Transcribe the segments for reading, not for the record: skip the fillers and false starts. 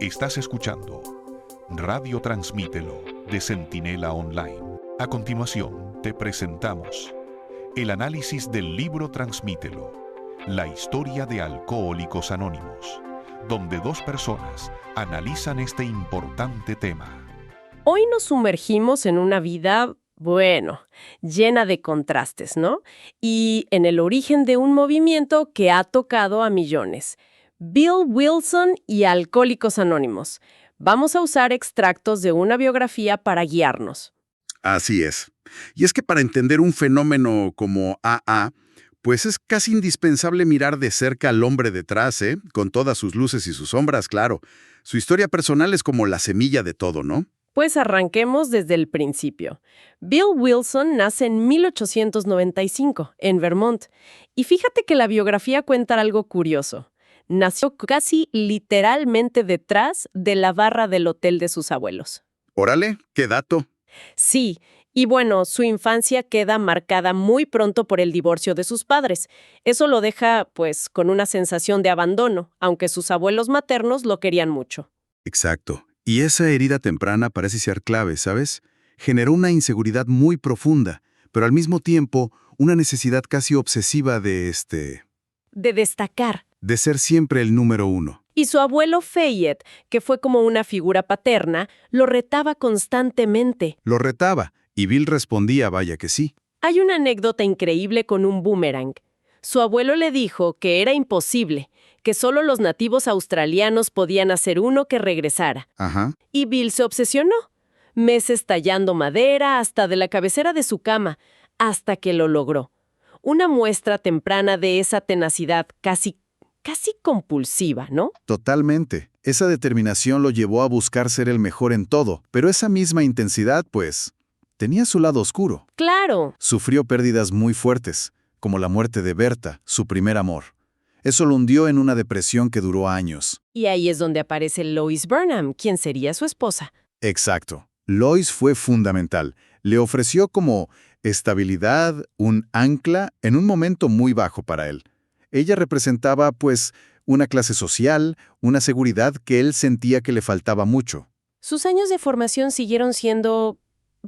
Estás escuchando Radio Transmítelo de Centinela Online. A continuación, te presentamos el análisis del libro Transmítelo, la historia de Alcohólicos Anónimos, donde dos personas analizan este importante tema. Hoy nos sumergimos en una vida, llena de contrastes, ¿no? Y en el origen de un movimiento que ha tocado a millones. Bill Wilson y Alcohólicos Anónimos. Vamos a usar extractos de una biografía para guiarnos. Así es. Y es que para entender un fenómeno como AA, pues es casi indispensable mirar de cerca al hombre detrás, con todas sus luces y sus sombras, claro. Su historia personal es como la semilla de todo, ¿no? Pues arranquemos desde el principio. Bill Wilson nace en 1895, en Vermont. Y fíjate que la biografía cuenta algo curioso. Nació casi literalmente detrás de la barra del hotel de sus abuelos. Órale, qué dato. Sí, y bueno, su infancia queda marcada muy pronto por el divorcio de sus padres. Eso lo deja, pues, con una sensación de abandono, aunque sus abuelos maternos lo querían mucho. Exacto. Y esa herida temprana parece ser clave, ¿sabes? Generó una inseguridad muy profunda, pero al mismo tiempo una necesidad casi obsesiva de De destacar. de ser siempre el número uno. Y su abuelo Fayette, que fue como una figura paterna, lo retaba constantemente. Lo retaba, y Bill respondía, vaya que sí. Hay una anécdota increíble con un boomerang. Su abuelo le dijo que era imposible, que solo los nativos australianos podían hacer uno que regresara. Ajá. Y Bill se obsesionó. Meses tallando madera hasta de la cabecera de su cama, hasta que lo logró. Una muestra temprana de esa tenacidad casi compulsiva, ¿no? Totalmente. Esa determinación lo llevó a buscar ser el mejor en todo, pero esa misma intensidad, pues, tenía su lado oscuro. ¡Claro! Sufrió pérdidas muy fuertes, como la muerte de Berta, su primer amor. Eso lo hundió en una depresión que duró años. Y ahí es donde aparece Lois Burnham, quien sería su esposa. Exacto. Lois fue fundamental. Le ofreció como estabilidad, un ancla, en un momento muy bajo para él. Ella representaba, pues, una clase social, una seguridad que él sentía que le faltaba mucho. Sus años de formación siguieron siendo,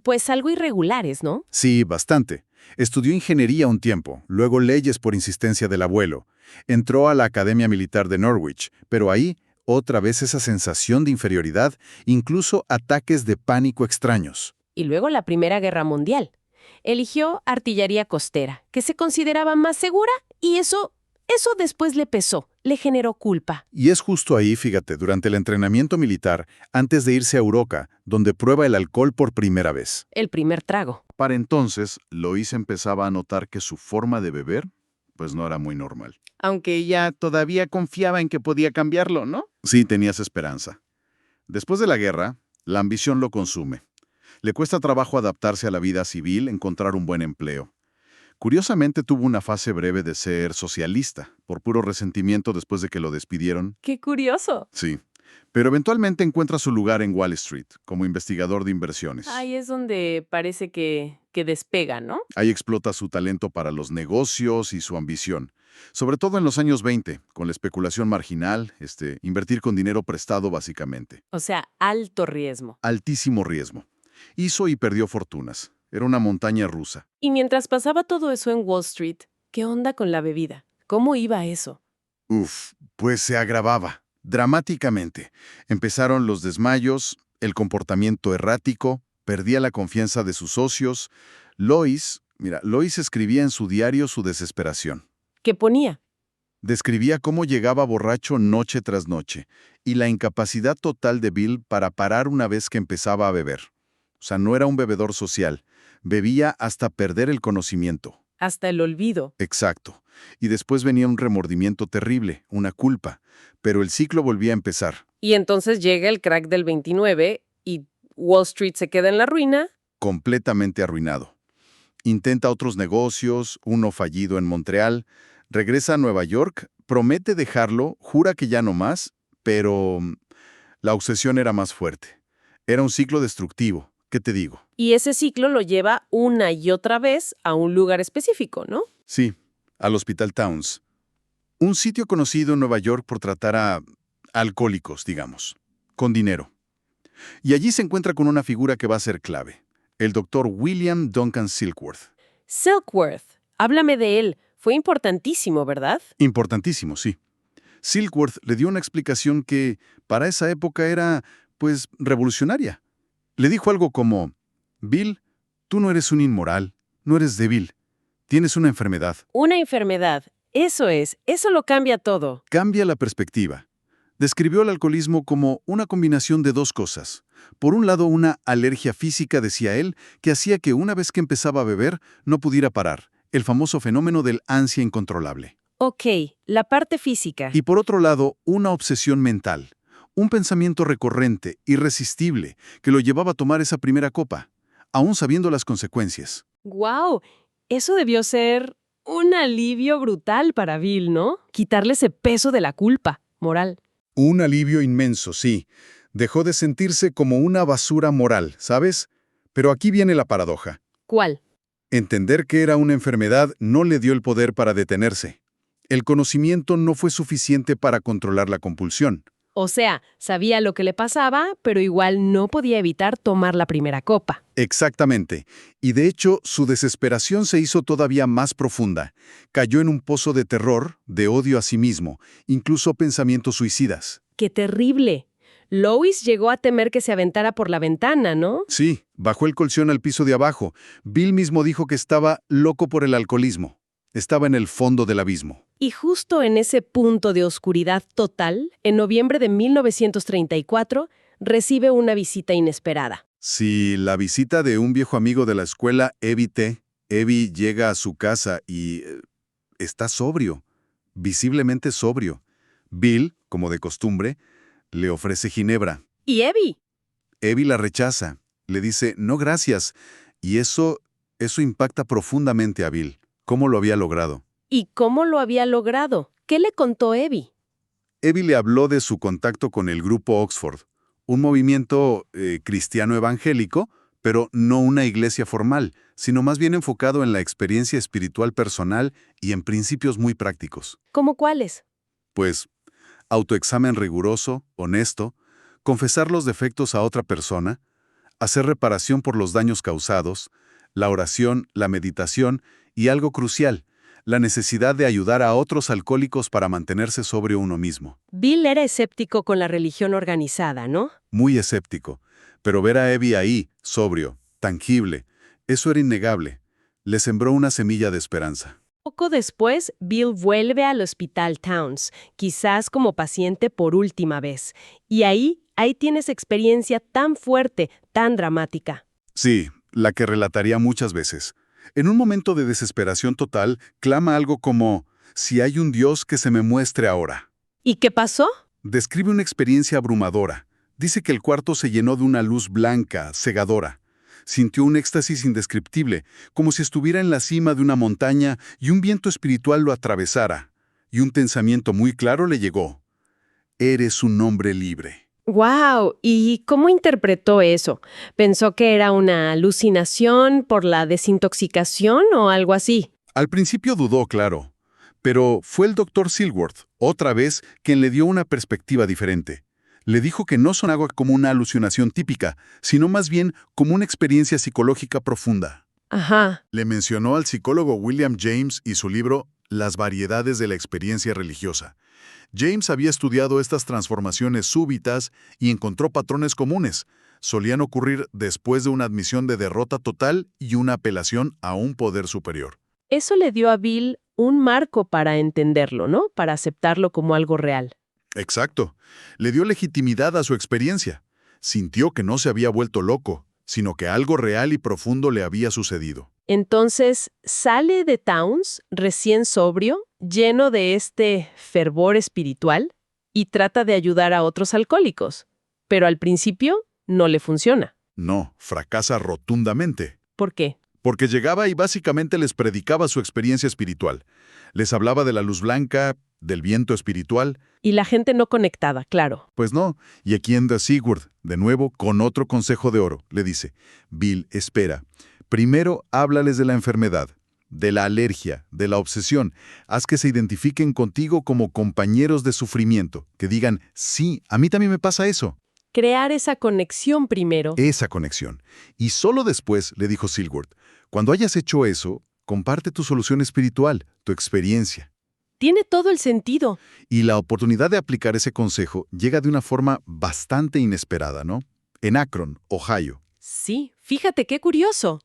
pues, algo irregulares, ¿no? Sí, bastante. Estudió ingeniería un tiempo, luego leyes por insistencia del abuelo. Entró a la Academia Militar de Norwich, pero ahí, otra vez esa sensación de inferioridad, incluso ataques de pánico extraños. Y luego la Primera Guerra Mundial. Eligió artillería costera, que se consideraba más segura, y eso después le pesó, le generó culpa. Y es justo ahí, fíjate, durante el entrenamiento militar, antes de irse a Uroca, donde prueba el alcohol por primera vez. El primer trago. Para entonces, Lois empezaba a notar que su forma de beber, pues no era muy normal. Aunque ella todavía confiaba en que podía cambiarlo, ¿no? Sí, tenías esperanza. Después de la guerra, la ambición lo consume. Le cuesta trabajo adaptarse a la vida civil, encontrar un buen empleo. Curiosamente tuvo una fase breve de ser socialista, por puro resentimiento después de que lo despidieron. ¡Qué curioso! Sí, pero eventualmente encuentra su lugar en Wall Street, como investigador de inversiones. Ahí es donde parece que despega, ¿no? Ahí explota su talento para los negocios y su ambición. Sobre todo en los años 20, con la especulación marginal, invertir con dinero prestado básicamente. O sea, alto riesgo. Altísimo riesgo. Hizo y perdió fortunas. Era una montaña rusa. Y mientras pasaba todo eso en Wall Street, ¿qué onda con la bebida? ¿Cómo iba eso? Pues se agravaba, dramáticamente. Empezaron los desmayos, el comportamiento errático, perdía la confianza de sus socios. Lois escribía en su diario su desesperación. ¿Qué ponía? Describía cómo llegaba borracho noche tras noche y la incapacidad total de Bill para parar una vez que empezaba a beber. O sea, no era un bebedor social. Bebía hasta perder el conocimiento. Hasta el olvido. Exacto. Y después venía un remordimiento terrible, una culpa. Pero el ciclo volvía a empezar. Y entonces llega el crack del 29 y Wall Street se queda en la ruina. Completamente arruinado. Intenta otros negocios, uno fallido en Montreal. Regresa a Nueva York, promete dejarlo, jura que ya no más, pero la obsesión era más fuerte. Era un ciclo destructivo. ¿Qué te digo? Y ese ciclo lo lleva una y otra vez a un lugar específico, ¿no? Sí, al Hospital Towns. Un sitio conocido en Nueva York por tratar a alcohólicos, digamos. con dinero. Y allí se encuentra con una figura que va a ser clave, el doctor William Duncan Silkworth. Silkworth, háblame de él. Fue importantísimo, ¿verdad? Importantísimo, sí. Silkworth le dio una explicación que para esa época era, pues, revolucionaria. Le dijo algo como, Bill, tú no eres un inmoral, no eres débil, tienes una enfermedad. Una enfermedad. Eso lo cambia todo. Cambia la perspectiva. Describió el alcoholismo como una combinación de dos cosas. Por un lado, una alergia física, decía él, que hacía que una vez que empezaba a beber, no pudiera parar, el famoso fenómeno del ansia incontrolable. Ok, la parte física. Y por otro lado, una obsesión mental, un pensamiento recurrente, irresistible, que lo llevaba a tomar esa primera copa, aún sabiendo las consecuencias. ¡Guau! Eso debió ser un alivio brutal para Bill, ¿no? Quitarle ese peso de la culpa moral. Un alivio inmenso, sí. Dejó de sentirse como una basura moral, ¿sabes? Pero aquí viene la paradoja. ¿Cuál? Entender que era una enfermedad no le dio el poder para detenerse. El conocimiento no fue suficiente para controlar la compulsión. O sea, sabía lo que le pasaba, pero igual no podía evitar tomar la primera copa. Exactamente. Y de hecho, su desesperación se hizo todavía más profunda. Cayó en un pozo de terror, de odio a sí mismo, incluso pensamientos suicidas. ¡Qué terrible! Lois llegó a temer que se aventara por la ventana, ¿no? Sí, bajó el colchón al piso de abajo. Bill mismo dijo que estaba loco por el alcoholismo. Estaba en el fondo del abismo. Y justo en ese punto de oscuridad total, en noviembre de 1934, recibe una visita inesperada. Sí, la visita de un viejo amigo de la escuela, Evie T. Evie llega a su casa y está sobrio, visiblemente sobrio. Bill, como de costumbre, le ofrece ginebra. ¿Y Evie? Evie la rechaza, le dice, no gracias, y eso impacta profundamente a Bill. ¿Cómo lo había logrado? ¿Y cómo lo había logrado? ¿Qué le contó Evie? Evie le habló de su contacto con el Grupo Oxford, un movimiento cristiano evangélico, pero no una iglesia formal, sino más bien enfocado en la experiencia espiritual personal y en principios muy prácticos. ¿Cómo cuáles? Pues, autoexamen riguroso, honesto, confesar los defectos a otra persona, hacer reparación por los daños causados, la oración, la meditación y algo crucial, la necesidad de ayudar a otros alcohólicos para mantenerse sobrio uno mismo. Bill era escéptico con la religión organizada, ¿no? Muy escéptico, pero ver a Evie ahí, sobrio, tangible, eso era innegable. Le sembró una semilla de esperanza. Poco después, Bill vuelve al Hospital Towns, quizás como paciente por última vez. Y ahí tienes experiencia tan fuerte, tan dramática. Sí, la que relataría muchas veces. En un momento de desesperación total, clama algo como, si hay un Dios que se me muestre ahora. ¿Y qué pasó? Describe una experiencia abrumadora. Dice que el cuarto se llenó de una luz blanca, cegadora. Sintió un éxtasis indescriptible, como si estuviera en la cima de una montaña y un viento espiritual lo atravesara. Y un pensamiento muy claro le llegó. Eres un hombre libre. ¡Wow! ¿Y cómo interpretó eso? ¿Pensó que era una alucinación por la desintoxicación o algo así? Al principio dudó, claro. Pero fue el Dr. Silkworth, otra vez, quien le dio una perspectiva diferente. Le dijo que no sonaba como una alucinación típica, sino más bien como una experiencia psicológica profunda. Ajá. Le mencionó al psicólogo William James y su libro Las variedades de la experiencia religiosa. James había estudiado estas transformaciones súbitas y encontró patrones comunes. Solían ocurrir después de una admisión de derrota total y una apelación a un poder superior. Eso le dio a Bill un marco para entenderlo, ¿no? Para aceptarlo como algo real. Exacto. Le dio legitimidad a su experiencia. Sintió que no se había vuelto loco, sino que algo real y profundo le había sucedido. Entonces, sale de Towns, recién sobrio, lleno de este fervor espiritual, y trata de ayudar a otros alcohólicos. Pero al principio no le funciona. No, fracasa rotundamente. ¿Por qué? Porque llegaba y básicamente les predicaba su experiencia espiritual. Les hablaba de la luz blanca, del viento espiritual. Y la gente no conectada, claro. Pues no, y aquí anda Sigurd, de nuevo, con otro consejo de oro. Le dice, Bill, espera. Primero, háblales de la enfermedad, de la alergia, de la obsesión. Haz que se identifiquen contigo como compañeros de sufrimiento, que digan, sí, a mí también me pasa eso. Crear esa conexión primero. Esa conexión. Y solo después le dijo Silkworth, cuando hayas hecho eso, comparte tu solución espiritual, tu experiencia. Tiene todo el sentido. Y la oportunidad de aplicar ese consejo llega de una forma bastante inesperada, ¿no? En Akron, Ohio. Sí, fíjate qué curioso.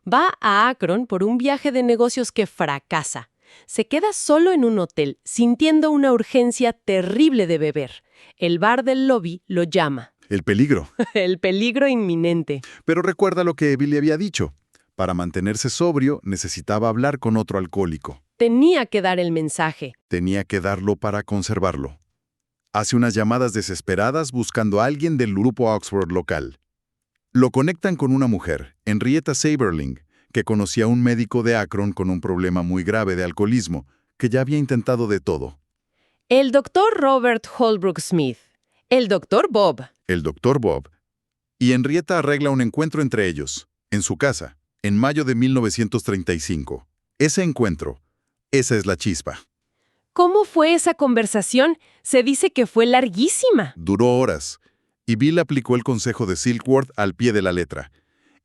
Va a Akron por un viaje de negocios que fracasa. Se queda solo en un hotel, sintiendo una urgencia terrible de beber. El bar del lobby lo llama. El peligro. El peligro inminente. Pero recuerda lo que Billy había dicho. Para mantenerse sobrio, necesitaba hablar con otro alcohólico. Tenía que dar el mensaje. Tenía que darlo para conservarlo. Hace unas llamadas desesperadas buscando a alguien del grupo Oxford local. Lo conectan con una mujer, Henrietta Saberling, que conocía a un médico de Akron con un problema muy grave de alcoholismo, que ya había intentado de todo. El doctor Robert Holbrook Smith. El doctor Bob. El doctor Bob. Y Henrietta arregla un encuentro entre ellos, en su casa, en mayo de 1935. Ese encuentro, esa es la chispa. ¿Cómo fue esa conversación? Se dice que fue larguísima. Duró horas, y Bill aplicó el consejo de Silkworth al pie de la letra.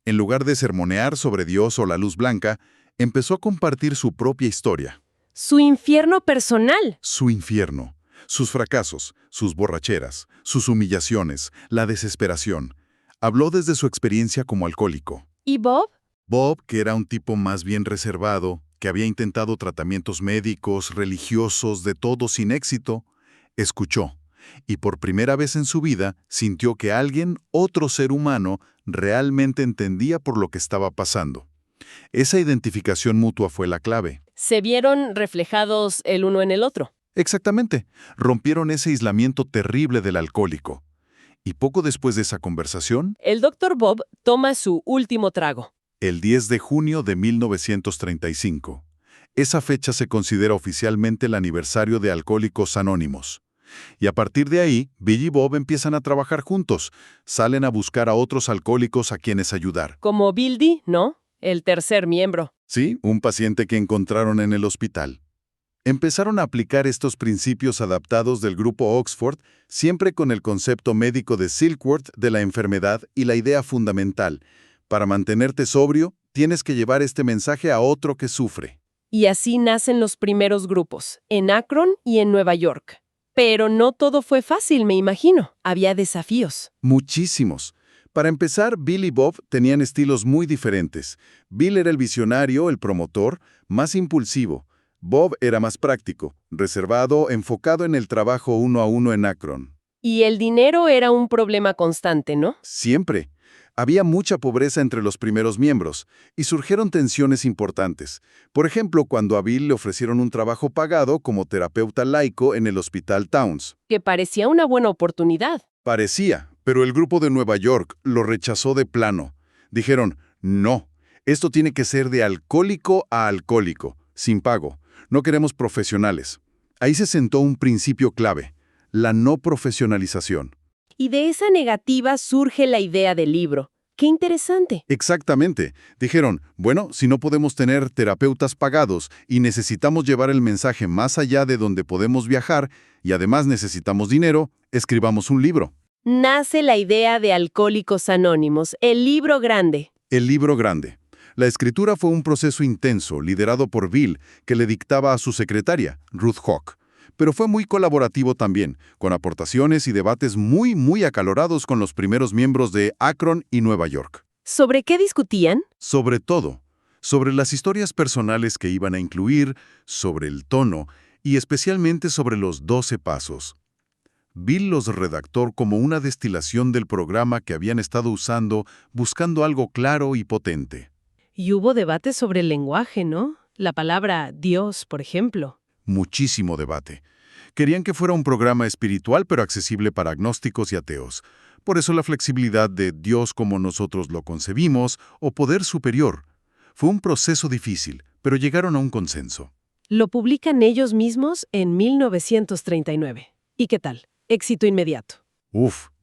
En lugar de sermonear sobre Dios o la luz blanca, empezó a compartir su propia historia. Su infierno personal. Su infierno, sus fracasos, sus borracheras, sus humillaciones, la desesperación. Habló desde su experiencia como alcohólico. ¿Y Bob? Bob, que era un tipo más bien reservado, que había intentado tratamientos médicos, religiosos, de todo sin éxito, escuchó, y por primera vez en su vida sintió que alguien, otro ser humano, realmente entendía por lo que estaba pasando. Esa identificación mutua fue la clave. Se vieron reflejados el uno en el otro. Exactamente, rompieron ese aislamiento terrible del alcohólico. Y poco después de esa conversación, El doctor Bob toma su último trago. el 10 de junio de 1935. Esa fecha se considera oficialmente el aniversario de Alcohólicos Anónimos. Y a partir de ahí, Bill y Bob empiezan a trabajar juntos. Salen a buscar a otros alcohólicos a quienes ayudar. Como Bill Dee, ¿no? El tercer miembro. Sí, un paciente que encontraron en el hospital. Empezaron a aplicar estos principios adaptados del grupo Oxford, siempre con el concepto médico de Silkworth de la enfermedad y la idea fundamental: para mantenerte sobrio, tienes que llevar este mensaje a otro que sufre. Y así nacen los primeros grupos, en Akron y en Nueva York. Pero no todo fue fácil, me imagino. Había desafíos. Muchísimos. Para empezar, Bill y Bob tenían estilos muy diferentes. Bill era el visionario, el promotor, más impulsivo. Bob era más práctico, reservado, enfocado en el trabajo uno a uno en Akron. Y el dinero era un problema constante, ¿no? Siempre. Había mucha pobreza entre los primeros miembros, y surgieron tensiones importantes. Por ejemplo, cuando a Bill le ofrecieron un trabajo pagado como terapeuta laico en el Hospital Towns. Que parecía una buena oportunidad. Parecía, pero el grupo de Nueva York lo rechazó de plano. Dijeron, no, esto tiene que ser de alcohólico a alcohólico, sin pago. No queremos profesionales. Ahí se sentó un principio clave: la no profesionalización. Y de esa negativa surge la idea del libro. ¡Qué interesante! Exactamente. Dijeron, bueno, si no podemos tener terapeutas pagados y necesitamos llevar el mensaje más allá de donde podemos viajar y además necesitamos dinero, escribamos un libro. Nace la idea de Alcohólicos Anónimos, el libro grande. El libro grande. La escritura fue un proceso intenso, liderado por Bill, que le dictaba a su secretaria, Ruth Hawk. Pero fue muy colaborativo también, con aportaciones y debates muy acalorados con los primeros miembros de Akron y Nueva York. ¿Sobre qué discutían? Sobre todo, sobre las historias personales que iban a incluir, sobre el tono y especialmente sobre los 12 pasos. Bill los redactó como una destilación del programa que habían estado usando, buscando algo claro y potente. Y hubo debate sobre el lenguaje, ¿no? La palabra Dios, por ejemplo. Muchísimo debate. Querían que fuera un programa espiritual pero accesible para agnósticos y ateos. Por eso la flexibilidad de Dios como nosotros lo concebimos o poder superior. Fue un proceso difícil, pero llegaron a un consenso. Lo publican ellos mismos en 1939. ¿Y qué tal? Éxito inmediato.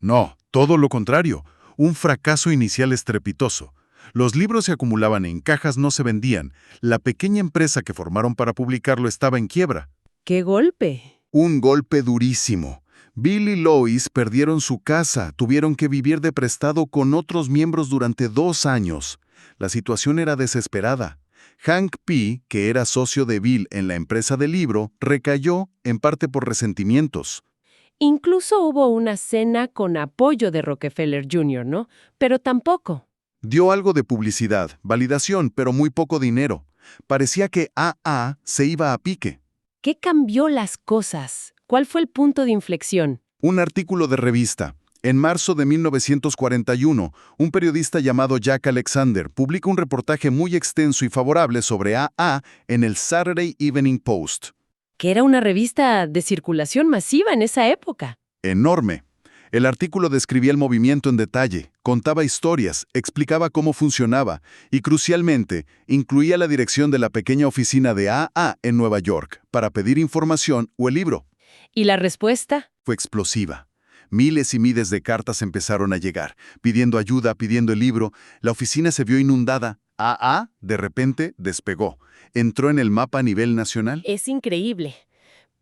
No, todo lo contrario. Un fracaso inicial estrepitoso. Los libros se acumulaban en cajas, no se vendían. La pequeña empresa que formaron para publicarlo estaba en quiebra. ¡Qué golpe! Un golpe durísimo. Bill y Lois perdieron su casa, tuvieron que vivir de prestado con otros miembros durante 2 años. La situación era desesperada. Hank P., que era socio de Bill en la empresa del libro, recayó, en parte por resentimientos. Incluso hubo una cena con apoyo de Rockefeller Jr., ¿no? Pero tampoco. Dio algo de publicidad, validación, pero muy poco dinero. Parecía que AA se iba a pique. ¿Qué cambió las cosas? ¿Cuál fue el punto de inflexión? Un artículo de revista. En marzo de 1941, un periodista llamado Jack Alexander publica un reportaje muy extenso y favorable sobre AA en el Saturday Evening Post. Que era una revista de circulación masiva en esa época. Enorme. El artículo describía el movimiento en detalle, contaba historias, explicaba cómo funcionaba y, crucialmente, incluía la dirección de la pequeña oficina de AA en Nueva York para pedir información o el libro. ¿Y la respuesta? Fue explosiva. Miles y miles de cartas empezaron a llegar, pidiendo ayuda, pidiendo el libro. La oficina se vio inundada. AA, de repente, despegó. Entró en el mapa a nivel nacional. Es increíble.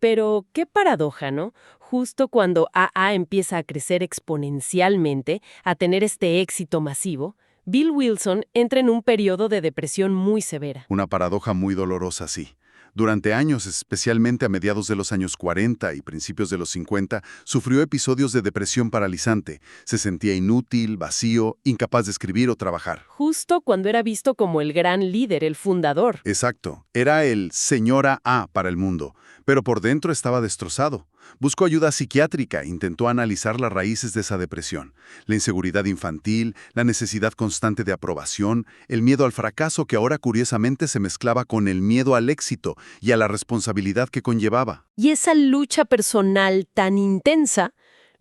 Pero qué paradoja, ¿no? Justo cuando AA empieza a crecer exponencialmente, a tener este éxito masivo, Bill Wilson entra en un periodo de depresión muy severa. Una paradoja muy dolorosa, sí. Durante años, especialmente a mediados de los años 40 y principios de los 50, sufrió episodios de depresión paralizante. Se sentía inútil, vacío, incapaz de escribir o trabajar. Justo cuando era visto como el gran líder, el fundador. Exacto. Era el señora A para el mundo, pero por dentro estaba destrozado. Buscó ayuda psiquiátrica, intentó analizar las raíces de esa depresión, la inseguridad infantil, la necesidad constante de aprobación, el miedo al fracaso que ahora curiosamente se mezclaba con el miedo al éxito y a la responsabilidad que conllevaba. Y esa lucha personal tan intensa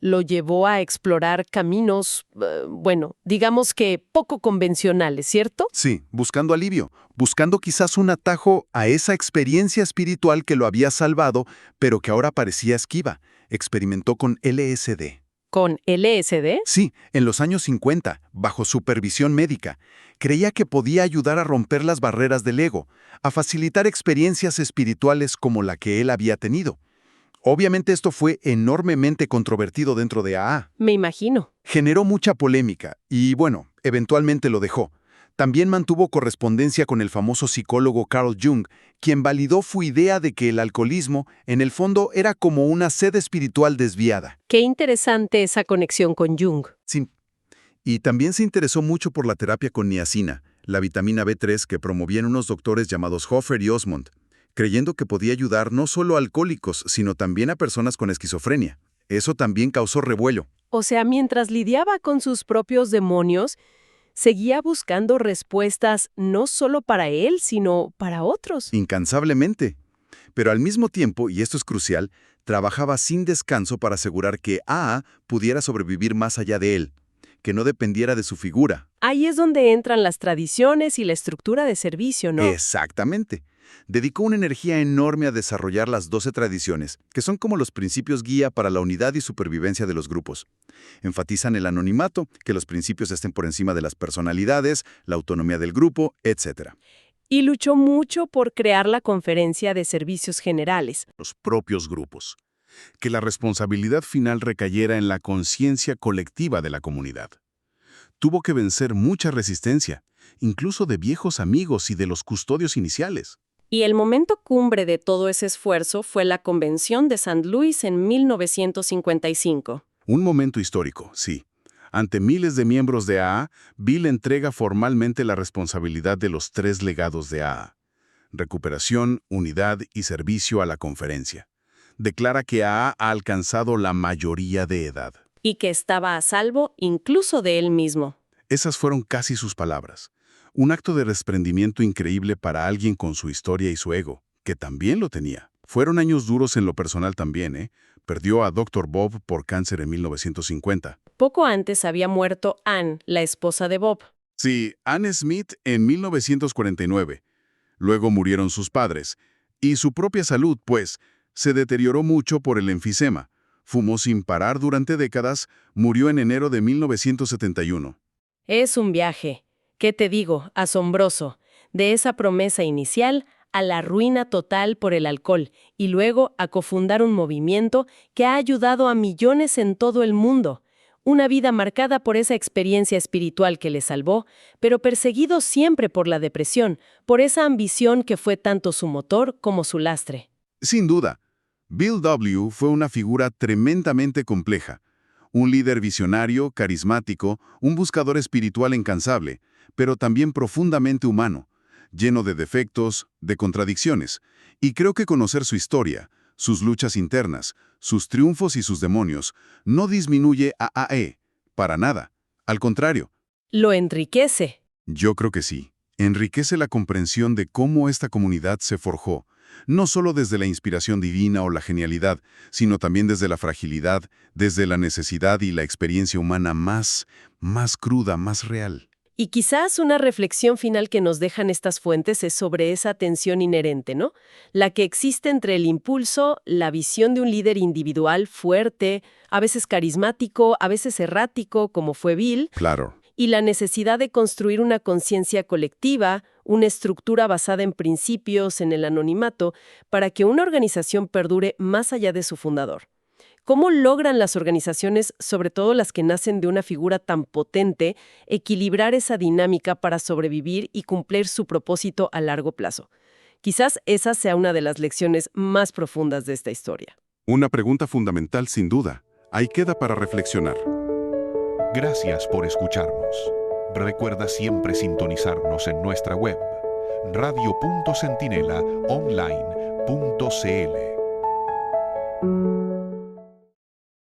lo llevó a explorar caminos, digamos que poco convencionales, ¿cierto? Sí, buscando alivio, buscando quizás un atajo a esa experiencia espiritual que lo había salvado, pero que ahora parecía esquiva. Experimentó con LSD. ¿Con LSD? Sí, en los años 50, bajo supervisión médica. Creía que podía ayudar a romper las barreras del ego, a facilitar experiencias espirituales como la que él había tenido. Obviamente esto fue enormemente controvertido dentro de AA. Me imagino. Generó mucha polémica y, eventualmente lo dejó. También mantuvo correspondencia con el famoso psicólogo Carl Jung, quien validó su idea de que el alcoholismo, en el fondo, era como una sed espiritual desviada. Qué interesante esa conexión con Jung. Sí. Y también se interesó mucho por la terapia con niacina, la vitamina B3 que promovían unos doctores llamados Hoffer y Osmond, creyendo que podía ayudar no solo a alcohólicos, sino también a personas con esquizofrenia. Eso también causó revuelo. O sea, mientras lidiaba con sus propios demonios, seguía buscando respuestas no solo para él, sino para otros. Incansablemente. Pero al mismo tiempo, y esto es crucial, trabajaba sin descanso para asegurar que AA pudiera sobrevivir más allá de él, que no dependiera de su figura. Ahí es donde entran las tradiciones y la estructura de servicio, ¿no? Exactamente. Dedicó una energía enorme a desarrollar las 12 tradiciones, que son como los principios guía para la unidad y supervivencia de los grupos. Enfatizan el anonimato, que los principios estén por encima de las personalidades, la autonomía del grupo, etc. Y luchó mucho por crear la Conferencia de Servicios Generales. Los propios grupos. Que la responsabilidad final recayera en la conciencia colectiva de la comunidad. Tuvo que vencer mucha resistencia, incluso de viejos amigos y de los custodios iniciales. Y el momento cumbre de todo ese esfuerzo fue la Convención de St. Louis en 1955. Un momento histórico, sí. Ante miles de miembros de AA, Bill entrega formalmente la responsabilidad de los 3 legados de AA. Recuperación, unidad y servicio a la conferencia. Declara que AA ha alcanzado la mayoría de edad. Y que estaba a salvo incluso de él mismo. Esas fueron casi sus palabras. Un acto de desprendimiento increíble para alguien con su historia y su ego, que también lo tenía. Fueron años duros en lo personal también, ¿eh? Perdió a Dr. Bob por cáncer en 1950. Poco antes había muerto Anne, la esposa de Bob. Sí, Anne Smith en 1949. Luego murieron sus padres. Y su propia salud, pues, se deterioró mucho por el enfisema. Fumó sin parar durante décadas, murió en enero de 1971. Es un viaje, ¿qué te digo? Asombroso. De esa promesa inicial a la ruina total por el alcohol y luego a cofundar un movimiento que ha ayudado a millones en todo el mundo. Una vida marcada por esa experiencia espiritual que le salvó, pero perseguido siempre por la depresión, por esa ambición que fue tanto su motor como su lastre. Sin duda, Bill W. fue una figura tremendamente compleja. Un líder visionario, carismático, un buscador espiritual incansable, pero también profundamente humano, lleno de defectos, de contradicciones. Y creo que conocer su historia, sus luchas internas, sus triunfos y sus demonios, no disminuye a AE, para nada. Al contrario. Lo enriquece. Yo creo que sí. Enriquece la comprensión de cómo esta comunidad se forjó, no solo desde la inspiración divina o la genialidad, sino también desde la fragilidad, desde la necesidad y la experiencia humana más cruda, más real. Y quizás una reflexión final que nos dejan estas fuentes es sobre esa tensión inherente, ¿no? La que existe entre el impulso, la visión de un líder individual fuerte, a veces carismático, a veces errático, como fue Bill, Claro. y la necesidad de construir una conciencia colectiva, una estructura basada en principios, en el anonimato, para que una organización perdure más allá de su fundador. ¿Cómo logran las organizaciones, sobre todo las que nacen de una figura tan potente, equilibrar esa dinámica para sobrevivir y cumplir su propósito a largo plazo? Quizás esa sea una de las lecciones más profundas de esta historia. Una pregunta fundamental sin duda. Ahí queda para reflexionar. Gracias por escucharnos. Recuerda siempre sintonizarnos en nuestra web radio.centinelaonline.cl.